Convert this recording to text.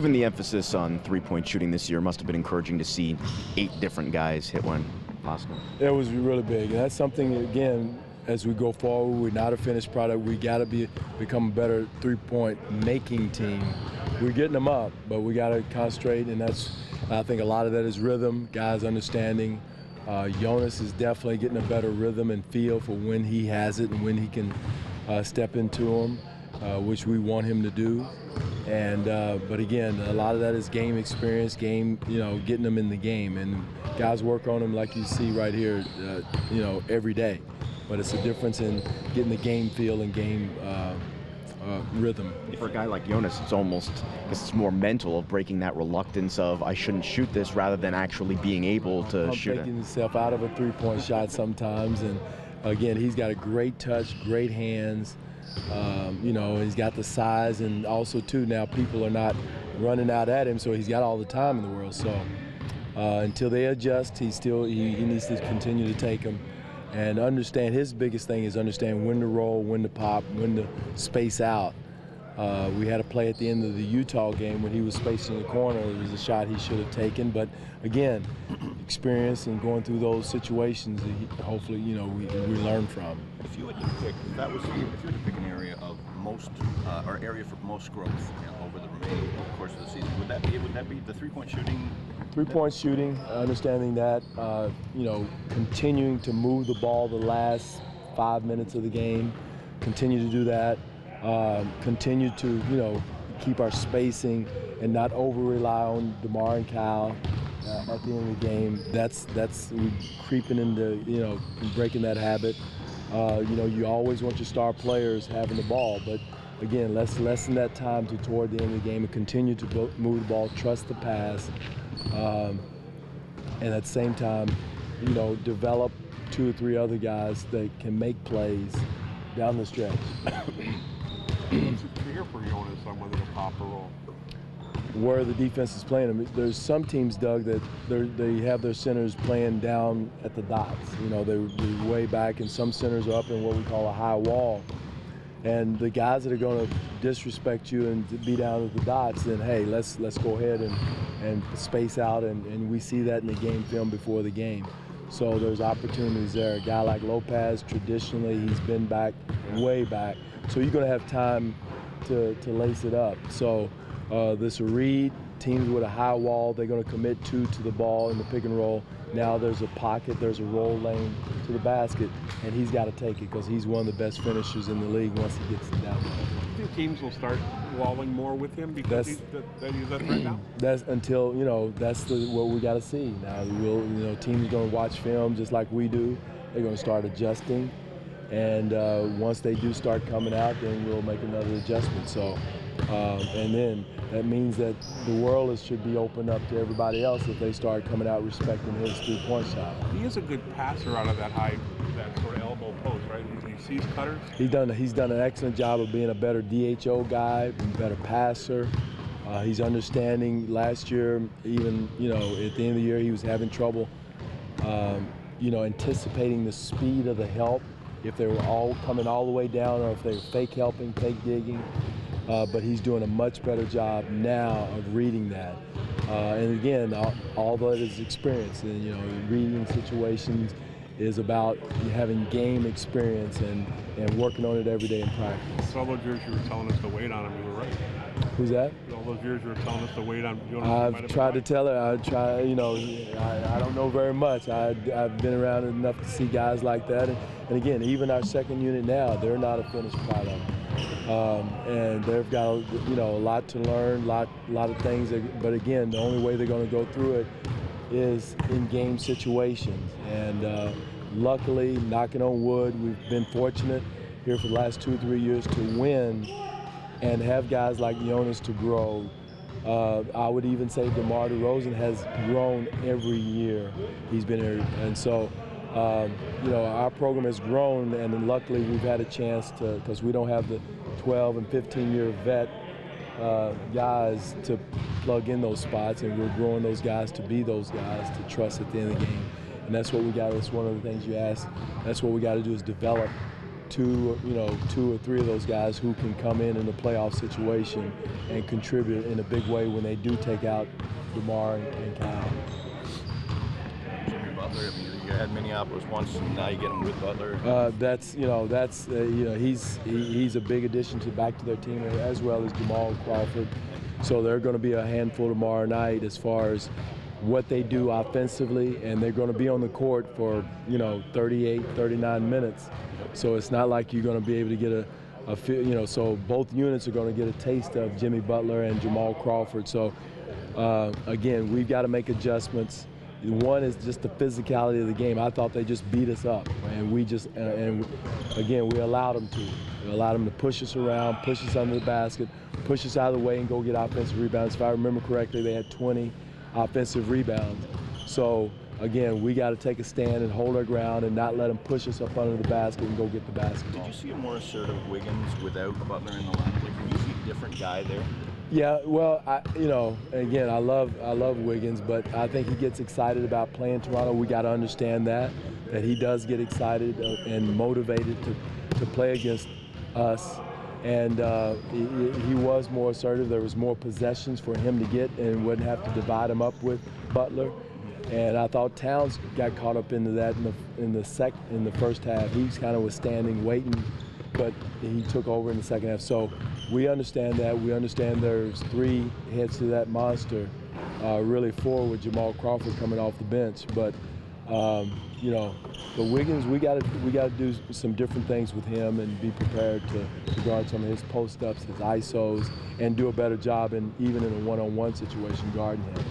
Given the emphasis on three-point shooting this year, it must have been encouraging to see 8 different guys hit one possible. It was really big. And that's something, again, as we go forward, we're not a finished product. We got to become a better three-point making team. We're getting them up, but we got to concentrate, and I think a lot of that is rhythm, guys understanding. Jonas is definitely getting a better rhythm and feel for when he has it and when he can step into them, which we want him to do. And but again, a lot of that is game experience, getting them in the game, and guys work on them like you see right here, every day. But it's a difference in getting the game feel and game rhythm. For a guy like Jonas, it's more mental, of breaking that reluctance of I shouldn't shoot this, rather than actually being able to shoot it. Taking himself out of a three-point shot sometimes, and again, he's got a great touch, great hands. He's got the size, and also too, now people are not running out at him, so he's got all the time in the world. So until they adjust, he needs to continue to take them and understand. His biggest thing is understand when to roll, when to pop, when to space out. We had a play at the end of the Utah game when he was spacing the corner. It was a shot he should have taken, but again, experience and going through those situations, hopefully, we learn from. If you had to pick, an area of most, or area for most growth over the remaining course of the season, would that be the three-point shooting? Three-point shooting, understanding that, continuing to move the ball the last 5 minutes of the game, continue to do that. Continue to, keep our spacing and not over-rely on DeMar and Kyle at the end of the game. That's creeping into, breaking that habit. You always want your star players having the ball, but again, let's lessen that time toward the end of the game and continue to move the ball, trust the pass, and at the same time, develop 2 or 3 other guys that can make plays down the stretch. What's it clear for Jonas on whether to pop or roll? Where the defense is playing them. There's some teams, Doug, that they have their centers playing down at the dots. They're way back, and some centers are up in what we call a high wall. And the guys that are going to disrespect you and be down at the dots, then hey, let's go ahead and space out, and we see that in the game film before the game. So there's opportunities there. A guy like Lopez, traditionally, he's been back, way back. So you're going to have time to lace it up. So this read, teams with a high wall, they're going to commit 2 to the ball in the pick and roll. Now there's a pocket, there's a roll lane to the basket, and he's got to take it because he's one of the best finishers in the league once he gets it down. Do you think teams will start walling more with him because he's that right now? That's until, that's what we got to see. Now, teams are going to watch film just like we do. They're going to start adjusting. And once they do start coming out, then we'll make another adjustment. So, and then that means that the world should be opened up to everybody else if they start coming out respecting his three-point shot. He is a good passer out of that sort of elbow post, right? He sees cutters. He's done an excellent job of being a better DHO guy, a better passer. He's understanding. Last year, even at the end of the year, he was having trouble, anticipating the speed of the help. If they were all coming all the way down, or if they were fake helping, fake digging. But he's doing a much better job now of reading that. And again, all that is experience. And reading situations is about having game experience and working on it every day in practice. All those years you were telling us to wait on him, you were right. Who's that? All those years you were telling us to wait on him. I've tried to tell her. I don't know very much. I've been around enough to see guys like that. And again, even our second unit now, they're not a finished product. And they've got a lot to learn, lot of things. But again, the only way they're going to go through it is in game situations. And luckily, knocking on wood, we've been fortunate here for the last 2 or 3 years to win and have guys like Jonas to grow. I would even say DeMar DeRozan has grown every year he's been here. And so, our program has grown, and luckily we've had a chance to, because we don't have the 12 and 15-year vet guys to plug in those spots, and we're growing those guys to be those guys to trust at the end of the game. And that's what we got. That's one of the things you asked. That's what we got to do, is develop two or three of those guys who can come in a playoff situation and contribute in a big way when they do take out DeMar and Kyle. Jimmy Butler, I mean, you had Minneapolis once, and now you get him with Butler. He's a big addition back to their team, as well as Jamal Crawford. So they're going to be a handful tomorrow night as far as what they do offensively, and they're going to be on the court for 38, 39 minutes. So it's not like you're going to be able to get so both units are going to get a taste of Jimmy Butler and Jamal Crawford. So again, we've got to make adjustments. One is just the physicality of the game. I thought they just beat us up, and we allowed them to. We allowed them to push us around, push us under the basket, push us out of the way, and go get offensive rebounds. If I remember correctly, they had 20 offensive rebounds. So again, we got to take a stand and hold our ground and not let them push us up under the basket and go get the basketball. Did you see a more assertive Wiggins without Butler in the lineup? Like, did you see a different guy there? Yeah, well, again, I love Wiggins, but I think he gets excited about playing Toronto. We got to understand that he does get excited and motivated to play against us. And he was more assertive. There was more possessions for him to get and wouldn't have to divide him up with Butler. And I thought Towns got caught up into that in the first half. He kind of was standing, waiting, but he took over in the second half. So we understand that. We understand there's three heads to that monster, really four with Jamal Crawford coming off the bench. But but Wiggins, we got to do some different things with him and be prepared to guard some of his post-ups, his ISOs, and do a better job even in a one-on-one situation guarding him.